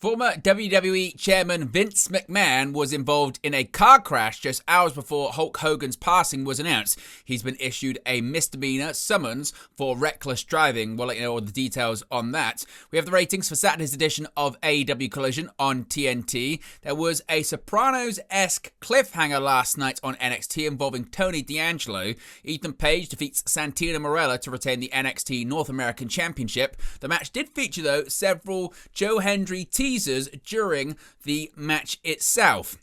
Former WWE Chairman Vince McMahon was involved in a car crash just hours before Hulk Hogan's passing was announced. He's been issued a misdemeanor summons for reckless driving. We'll let you know all the details on that. We have the ratings for Saturday's edition of AEW Collision on TNT. There was a Sopranos-esque cliffhanger last night on NXT involving Tony D'Angelo. Ethan Page defeats Santino Marella to retain the NXT North American Championship. The match did feature, though, several Joe Hendry teasers during the match itself.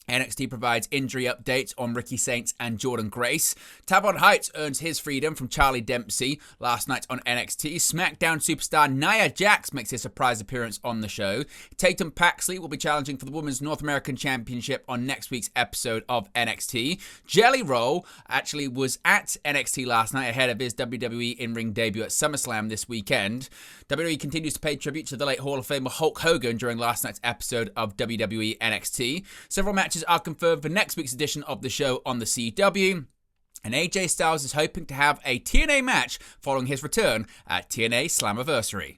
NXT provides injury updates on Ricky Saints and Jordan Grace. Tavon Heights earns his freedom from Charlie Dempsey last night on NXT. SmackDown superstar Nia Jax makes a surprise appearance on the show. Tatum Paxley will be challenging for the Women's North American Championship on next week's episode of NXT. Jelly Roll actually was at NXT last night ahead of his WWE in-ring debut at SummerSlam this weekend. WWE continues to pay tribute to the late Hall of Famer Hulk Hogan during last night's episode of WWE NXT. Several matches are confirmed for next week's edition of the show on the CW. And AJ Styles is hoping to have a TNA match following his return at TNA Slammiversary.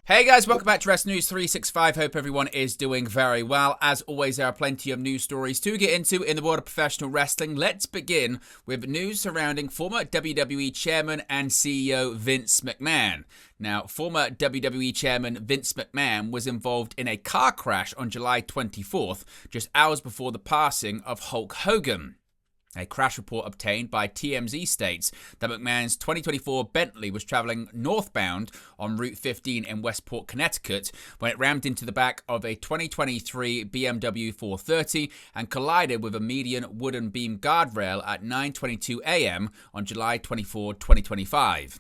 Hey guys, welcome back to Wrestling News 365. Hope everyone is doing very well. As always, there are plenty of news stories to get into in the world of professional wrestling. Let's begin with news surrounding former WWE Chairman and CEO Vince McMahon. Now, former WWE Chairman Vince McMahon was involved in a car crash on July 24th, just hours before the passing of Hulk Hogan. A crash report obtained by TMZ states that McMahon's 2024 Bentley was traveling northbound on Route 15 in Westport, Connecticut, when it rammed into the back of a 2023 BMW 430 and collided with a median wooden beam guardrail at 9:22 a.m. on July 24, 2025.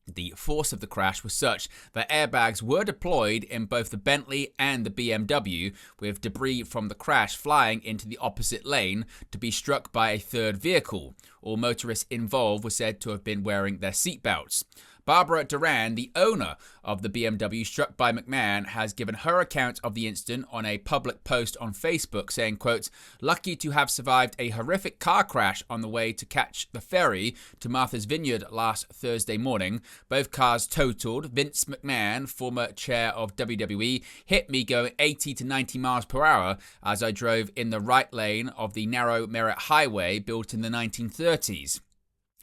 The force of the crash was such that airbags were deployed in both the Bentley and the BMW, with debris from the crash flying into the opposite lane to be struck by a third vehicle. All motorists involved were said to have been wearing their seatbelts. Barbara Duran, the owner of the BMW struck by McMahon, has given her account of the incident on a public post on Facebook saying, quote, "Lucky to have survived a horrific car crash on the way to catch the ferry to Martha's Vineyard last Thursday morning. Both cars totaled. Vince McMahon, former chair of WWE, hit me going 80 to 90 miles per hour as I drove in the right lane of the narrow Merritt Highway built in the 1930s.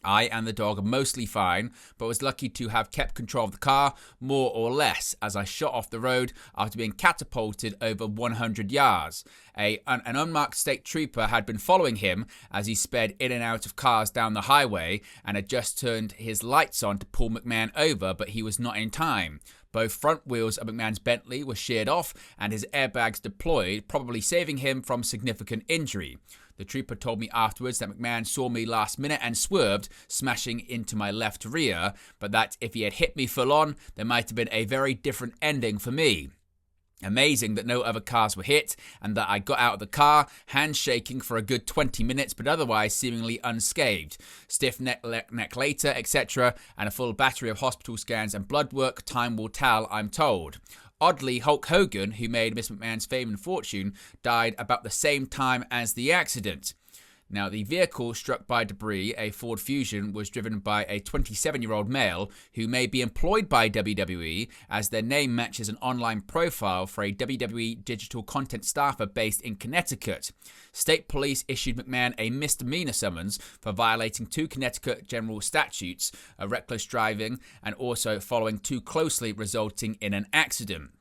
I and the dog are mostly fine, but was lucky to have kept control of the car, more or less, as I shot off the road after being catapulted over 100 yards. An unmarked state trooper had been following him as he sped in and out of cars down the highway and had just turned his lights on to pull McMahon over, but he was not in time. Both front wheels of McMahon's Bentley were sheared off and his airbags deployed, probably saving him from significant injury. The trooper told me afterwards that McMahon saw me last minute and swerved, smashing into my left rear, but that if he had hit me full on, there might have been a very different ending for me. Amazing that no other cars were hit and that I got out of the car, hands shaking for a good 20 minutes, but otherwise seemingly unscathed. Stiff neck later, etc., and a full battery of hospital scans and blood work. Time will tell, I'm told." Oddly, Hulk Hogan, who made Miss McMahon's fame and fortune, died about the same time as the accident. Now, the vehicle struck by debris, a Ford Fusion, was driven by a 27-year-old male who may be employed by WWE as their name matches an online profile for a WWE digital content staffer based in Connecticut. State police issued McMahon a misdemeanor summons for violating 2 Connecticut general statutes, reckless driving, and also following too closely, resulting in an accident.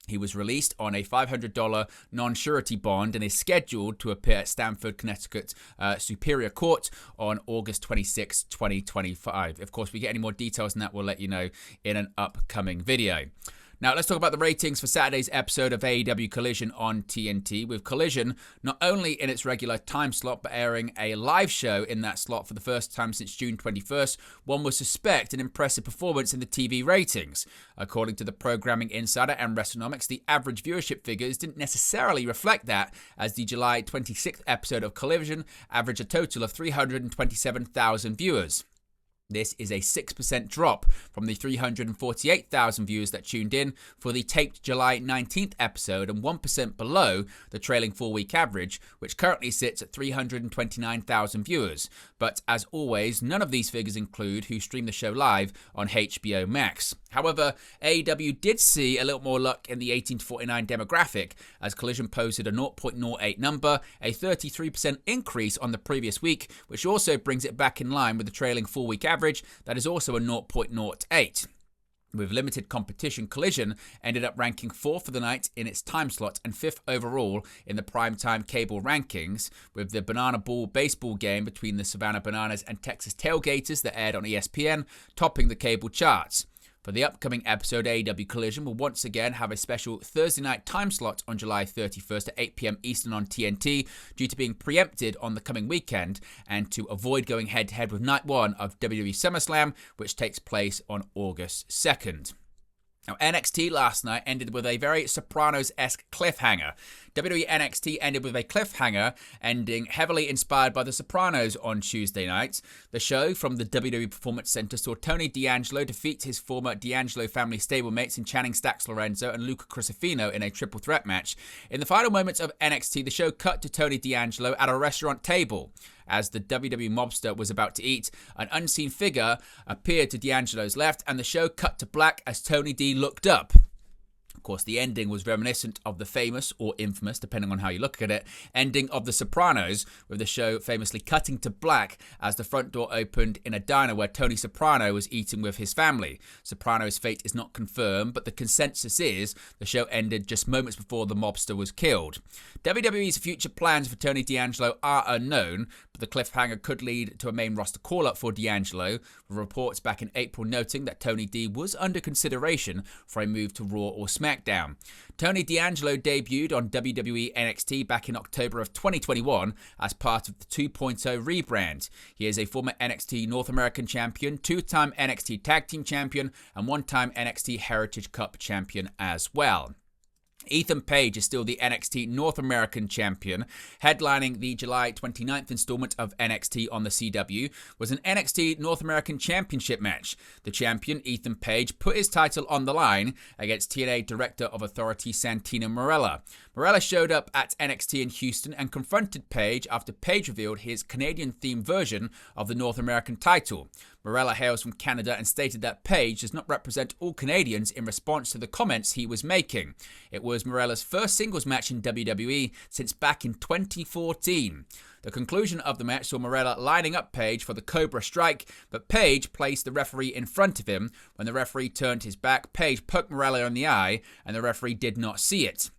He was released on a $500 non-surety bond and is scheduled to appear at Stamford, Connecticut Superior Court on August 26, 2025. Of course, if we get any more details on that, we'll let you know in an upcoming video. Now, let's talk about the ratings for Saturday's episode of AEW Collision on TNT, with Collision not only in its regular time slot, but airing a live show in that slot for the first time since June 21st. One would suspect an impressive performance in the TV ratings. According to the Programming Insider and WrestleNomics, the average viewership figures didn't necessarily reflect that, as the July 26th episode of Collision averaged a total of 327,000 viewers. This is a 6% drop from the 348,000 viewers that tuned in for the taped July 19th episode and 1% below the trailing 4-week average, which currently sits at 329,000 viewers. But as always, none of these figures include who streamed the show live on HBO Max. However, AEW did see a little more luck in the 18 to 49 demographic as Collision posted a 0.08 number, a 33% increase on the previous week, which also brings it back in line with the trailing 4-week average. That is also a 0.08. With limited competition, Collision ended up ranking 4th for the night in its time slot and 5th overall in the primetime cable rankings, with the Banana Ball baseball game between the Savannah Bananas and Texas Tailgaters that aired on ESPN topping the cable charts. For the upcoming episode, AEW Collision will once again have a special Thursday night time slot on July 31st at 8 p.m. Eastern on TNT due to being preempted on the coming weekend and to avoid going head-to-head with Night 1 of WWE SummerSlam, which takes place on August 2nd. Now, NXT last night ended with a very Sopranos-esque cliffhanger. WWE NXT ended with a cliffhanger ending heavily inspired by The Sopranos on Tuesday night. The show from the WWE Performance Center saw Tony D'Angelo defeat his former D'Angelo family stablemates in Channing Stax Lorenzo and Luca Crucifino in a triple threat match. In the final moments of NXT, the show cut to Tony D'Angelo at a restaurant table. As the WWE mobster was about to eat, an unseen figure appeared to D'Angelo's left, and the show cut to black as Tony D looked up. Of course, the ending was reminiscent of the famous, or infamous, depending on how you look at it, ending of The Sopranos, with the show famously cutting to black as the front door opened in a diner where Tony Soprano was eating with his family. Soprano's fate is not confirmed, but the consensus is the show ended just moments before the mobster was killed. WWE's future plans for Tony D'Angelo are unknown, but the cliffhanger could lead to a main roster call-up for D'Angelo, with reports back in April noting that Tony D was under consideration for a move to Raw or SmackDown. Tony D'Angelo debuted on WWE NXT back in October of 2021 as part of the 2.0 rebrand. He is a former NXT North American champion, 2-time NXT Tag Team champion, and 1-time NXT Heritage Cup champion as well. Ethan Page is still the NXT North American champion. Headlining the July 29th installment of NXT on the CW was an NXT North American Championship match. The champion, Ethan Page, put his title on the line against TNA Director of Authority Santino Marella. Marella showed up at NXT in Houston and confronted Page after Page revealed his Canadian-themed version of the North American title. Marella hails from Canada and stated that Page does not represent all Canadians in response to the comments he was making. It was Marella's first singles match in WWE since back in 2014. The conclusion of the match saw Marella lining up Page for the Cobra Strike, but Page placed the referee in front of him. When the referee turned his back, Page poked Marella in the eye, and the referee did not see it.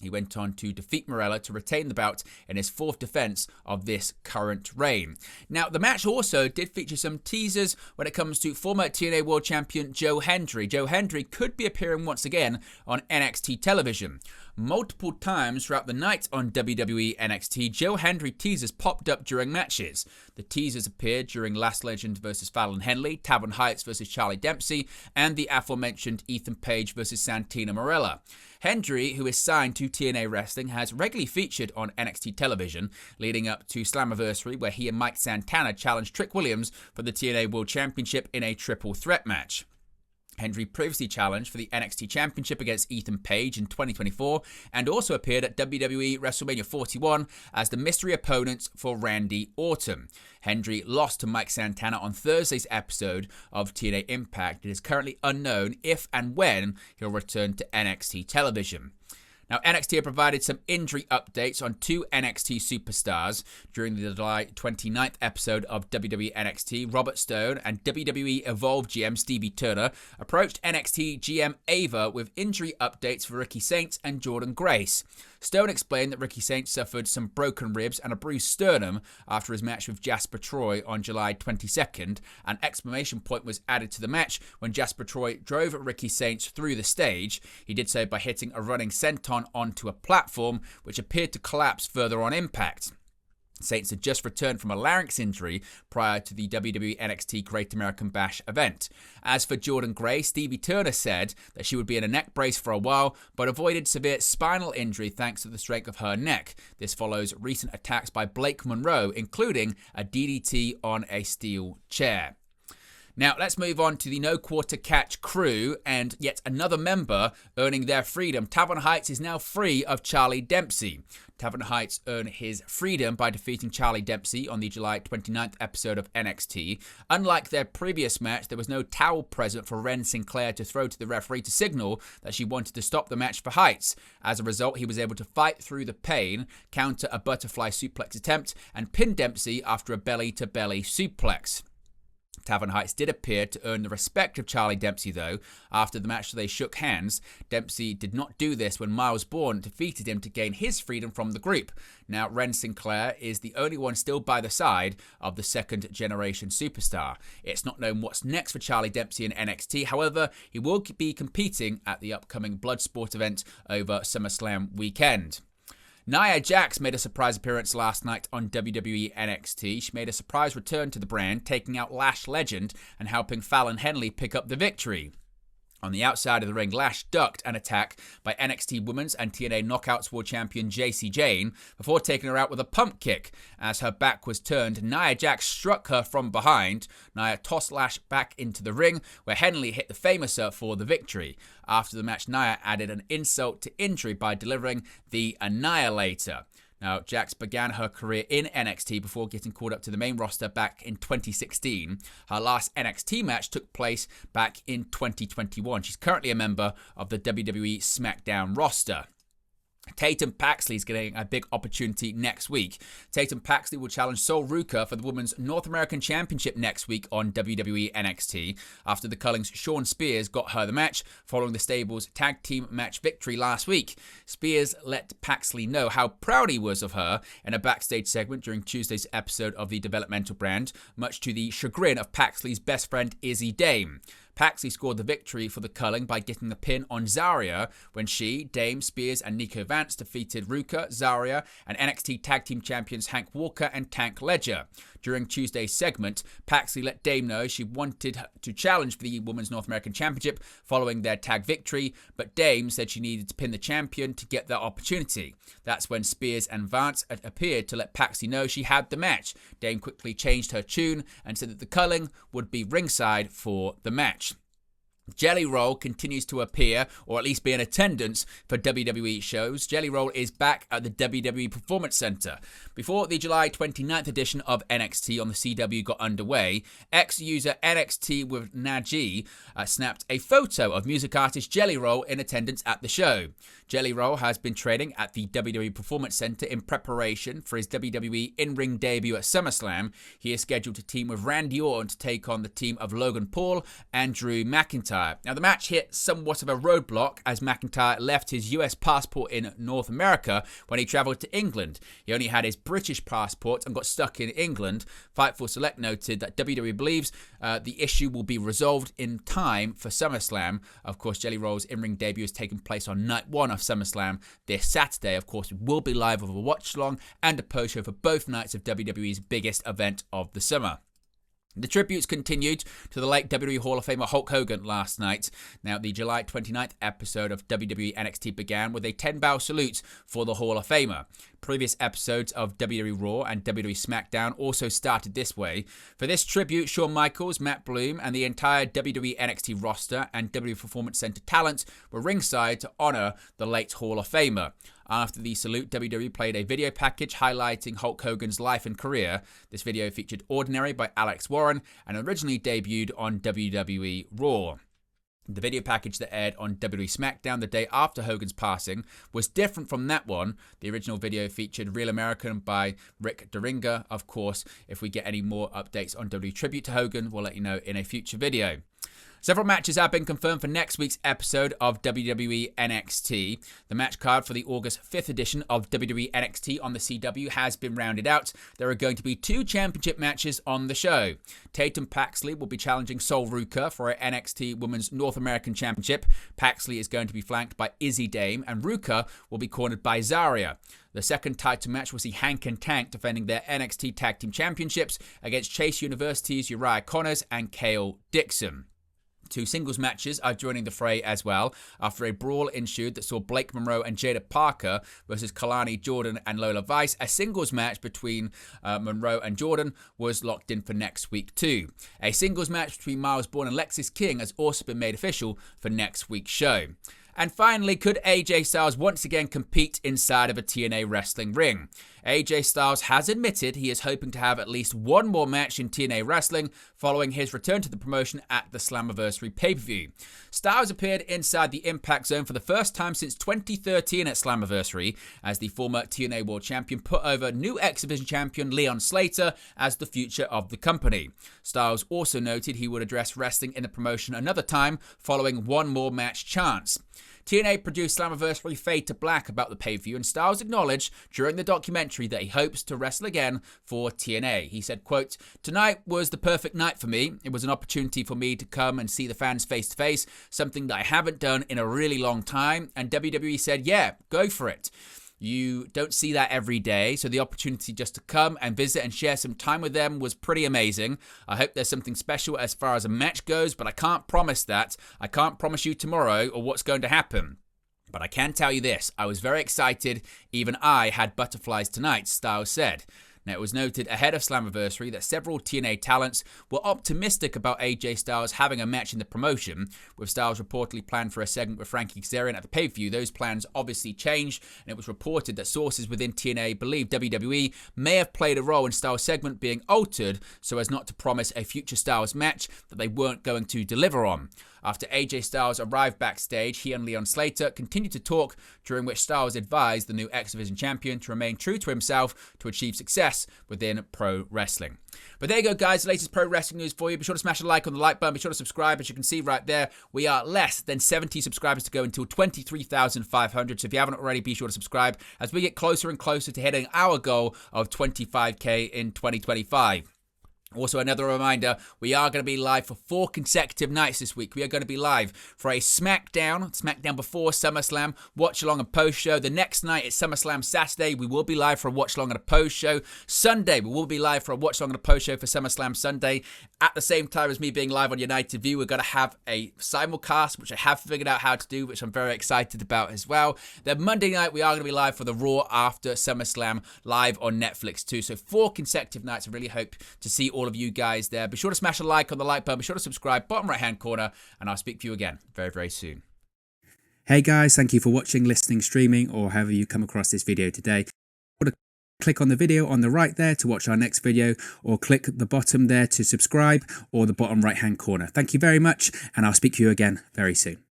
He went on to defeat Marella to retain the bout in his 4th defense of this current reign. Now, the match also did feature some teasers when it comes to former TNA World Champion Joe Hendry. Joe Hendry could be appearing once again on NXT television. Multiple times throughout the night on WWE NXT, Joe Hendry teasers popped up during matches. The teasers appeared during Last Legend vs. Fallon Henley, Tavern Heights vs. Charlie Dempsey, and the aforementioned Ethan Page vs. Santino Marella. Hendry, who is signed to TNA Wrestling, has regularly featured on NXT television, leading up to Slammiversary, where he and Mike Santana challenged Trick Williams for the TNA World Championship in a triple threat match. Hendry previously challenged for the NXT Championship against Ethan Page in 2024 and also appeared at WWE WrestleMania 41 as the mystery opponent for Randy Orton. Hendry lost to Mike Santana on Thursday's episode of TNA Impact. It is currently unknown if and when he'll return to NXT television. Now, NXT have provided some injury updates on 2 NXT superstars during the July 29th episode of WWE NXT. Robert Stone and WWE Evolve GM Stevie Turner approached NXT GM Ava with injury updates for Ricky Saints and Jordan Grace. Stone explained that Ricky Saints suffered some broken ribs and a bruised sternum after his match with Jasper Troy on July 22nd. An exclamation point was added to the match when Jasper Troy drove Ricky Saints through the stage. He did so by hitting a running senton onto a platform, which appeared to collapse further on impact. Saints had just returned from a larynx injury prior to the WWE NXT Great American Bash event. As for Jordan Gray, Stevie Turner said that she would be in a neck brace for a while, but avoided severe spinal injury thanks to the strength of her neck. This follows recent attacks by Blake Monroe, including a DDT on a steel chair. Now, let's move on to the No Quarter Catch crew and yet another member earning their freedom. Tavern Heights is now free of Charlie Dempsey. Tavern Heights earned his freedom by defeating Charlie Dempsey on the July 29th episode of NXT. Unlike their previous match, there was no towel present for Ren Sinclair to throw to the referee to signal that she wanted to stop the match for Heights. As a result, he was able to fight through the pain, counter a butterfly suplex attempt, and pin Dempsey after a belly-to-belly suplex. Tavern Heights did appear to earn the respect of Charlie Dempsey, though. After the match, they shook hands. Dempsey did not do this when Miles Bourne defeated him to gain his freedom from the group. Now, Ren Sinclair is the only one still by the side of the second-generation superstar. It's not known what's next for Charlie Dempsey in NXT. However, he will be competing at the upcoming Bloodsport event over SummerSlam weekend. Nia Jax made a surprise appearance last night on WWE NXT. She made a surprise return to the brand, taking out Lash Legend and helping Fallon Henley pick up the victory. On the outside of the ring, Lash ducked an attack by NXT Women's and TNA Knockouts World Champion JC Jane before taking her out with a pump kick. As her back was turned, Nia Jax struck her from behind. Nia tossed Lash back into the ring, where Henley hit the Famouser for the victory. After the match, Nia added an insult to injury by delivering the Annihilator. Now, Jax began her career in NXT before getting called up to the main roster back in 2016. Her last NXT match took place back in 2021. She's currently a member of the WWE SmackDown roster. Tatum Paxley is getting a big opportunity next week. Tatum Paxley will challenge Sol Ruka for the Women's North American Championship next week on WWE NXT after the Culling's Shawn Spears got her the match following the stable's tag team match victory last week. Spears let Paxley know how proud he was of her in a backstage segment during Tuesday's episode of the developmental brand, much to the chagrin of Paxley's best friend Izzy Dame. Paxley scored the victory for the Culling by getting the pin on Zarya when she, Dame, Spears and Nico Vance defeated Ruka, Zarya and NXT Tag Team Champions Hank Walker and Tank Ledger. During Tuesday's segment, Paxley let Dame know she wanted to challenge for the Women's North American Championship following their tag victory, but Dame said she needed to pin the champion to get that opportunity. That's when Spears and Vance appeared to let Paxley know she had the match. Dame quickly changed her tune and said that the Culling would be ringside for the match. Jelly Roll continues to appear, or at least be in attendance, for WWE shows. Jelly Roll is back at the WWE Performance Center. Before the July 29th edition of NXT on the CW got underway, ex-user NXT with Najee snapped a photo of music artist Jelly Roll in attendance at the show. Jelly Roll has been training at the WWE Performance Center in preparation for his WWE in-ring debut at SummerSlam. He is scheduled to team with Randy Orton to take on the team of Logan Paul and Drew McIntyre. Now, the match hit somewhat of a roadblock as McIntyre left his US passport in North America when he travelled to England. He only had his British passport and got stuck in England. Fightful Select noted that WWE believes the issue will be resolved in time for SummerSlam. Of course, Jelly Roll's in-ring debut is taking place on night one of SummerSlam this Saturday. Of course, it will be live with a watch-along and a post-show for both nights of WWE's biggest event of the summer. The tributes continued to the late WWE Hall of Famer Hulk Hogan last night. Now, the July 29th episode of WWE NXT began with a 10-bow salute for the Hall of Famer. Previous episodes of WWE Raw and WWE SmackDown also started this way. For this tribute, Shawn Michaels, Matt Bloom, and the entire WWE NXT roster and WWE Performance Center talent were ringside to honor the late Hall of Famer. After the salute, WWE played a video package highlighting Hulk Hogan's life and career. This video featured Ordinary by Alex Warren and originally debuted on WWE Raw. The video package that aired on WWE SmackDown the day after Hogan's passing was different from that one. The original video featured Real American by Rick Derringer. Of course, if we get any more updates on WWE Tribute to Hogan, we'll let you know in a future video. Several matches have been confirmed for next week's episode of WWE NXT. The match card for the August 5th edition of WWE NXT on the CW has been rounded out. There are going to be 2 championship matches on the show. Tatum Paxley will be challenging Sol Ruka for an NXT Women's North American Championship. Paxley is going to be flanked by Izzy Dame, and Ruka will be cornered by Zarya. The second title match will see Hank and Tank defending their NXT Tag Team Championships against Chase University's Uriah Connors and Kale Dixon. 2 singles matches are joining the fray as well, after a brawl ensued that saw Blake Monroe and Jada Parker versus Kalani Jordan and Lola Vice. A singles match between Monroe and Jordan was locked in for next week too. A singles match between Miles Bourne and Lexis King has also been made official for next week's show. And finally, could AJ Styles once again compete inside of a TNA wrestling ring? AJ Styles has admitted he is hoping to have at least one more match in TNA wrestling following his return to the promotion at the Slammiversary pay-per-view. Styles appeared inside the Impact Zone for the first time since 2013 at Slammiversary, as the former TNA World Champion put over new X Division Champion Leon Slater as the future of the company. Styles also noted he would address wrestling in the promotion another time following one more match chance. TNA produced Slammiversary Fade to Black about the pay-per-view, and Styles acknowledged during the documentary that he hopes to wrestle again for TNA. He said, quote, "Tonight was the perfect night for me. It was an opportunity for me to come and see the fans face to face, something that I haven't done in a really long time." And WWE said, yeah, go for it. You don't see that every day, so the opportunity just to come and visit and share some time with them was pretty amazing. I hope there's something special as far as a match goes, but I can't promise that. I can't promise you tomorrow or what's going to happen. But I can tell you this, I was very excited. Even I had butterflies tonight, Styles said. Now, it was noted ahead of Slammiversary that several TNA talents were optimistic about AJ Styles having a match in the promotion, with Styles reportedly planned for a segment with Frankie Kazarian at the pay-per-view. Those plans obviously changed, and it was reported that sources within TNA believe WWE may have played a role in Styles' segment being altered so as not to promise a future Styles match that they weren't going to deliver on. After AJ Styles arrived backstage, he and Leon Slater continued to talk, during which Styles advised the new X Division champion to remain true to himself to achieve success within pro wrestling. But there you go, guys, the latest pro wrestling news for you. Be sure to smash a like on the like button. Be sure to subscribe. As you can see right there, we are less than 70 subscribers to go until 23,500. So if you haven't already, be sure to subscribe as we get closer and closer to hitting our goal of 25k in 2025. Also, another reminder, we are going to be live for 4 consecutive nights this week. We are going to be live for a SmackDown before SummerSlam, watch along and post show. The next night is SummerSlam Saturday. We will be live for a watch along and a post show. Sunday, we will be live for a watch along and a post show for SummerSlam Sunday. At the same time as me being live on United View, we're going to have a simulcast, which I have figured out how to do, which I'm very excited about as well. Then Monday night, we are going to be live for the Raw after SummerSlam live on Netflix too. So 4 consecutive nights. I really hope to see all of you guys there. Be sure to smash a like on the like button. Be sure to subscribe, bottom right hand corner, and I'll speak to you again very, very soon. Hey guys, thank you for watching, listening, streaming, or however you come across this video today. Click on the video on the right there to watch our next video, or click the bottom there to subscribe, or the bottom right hand corner. Thank you very much, and I'll speak to you again very soon.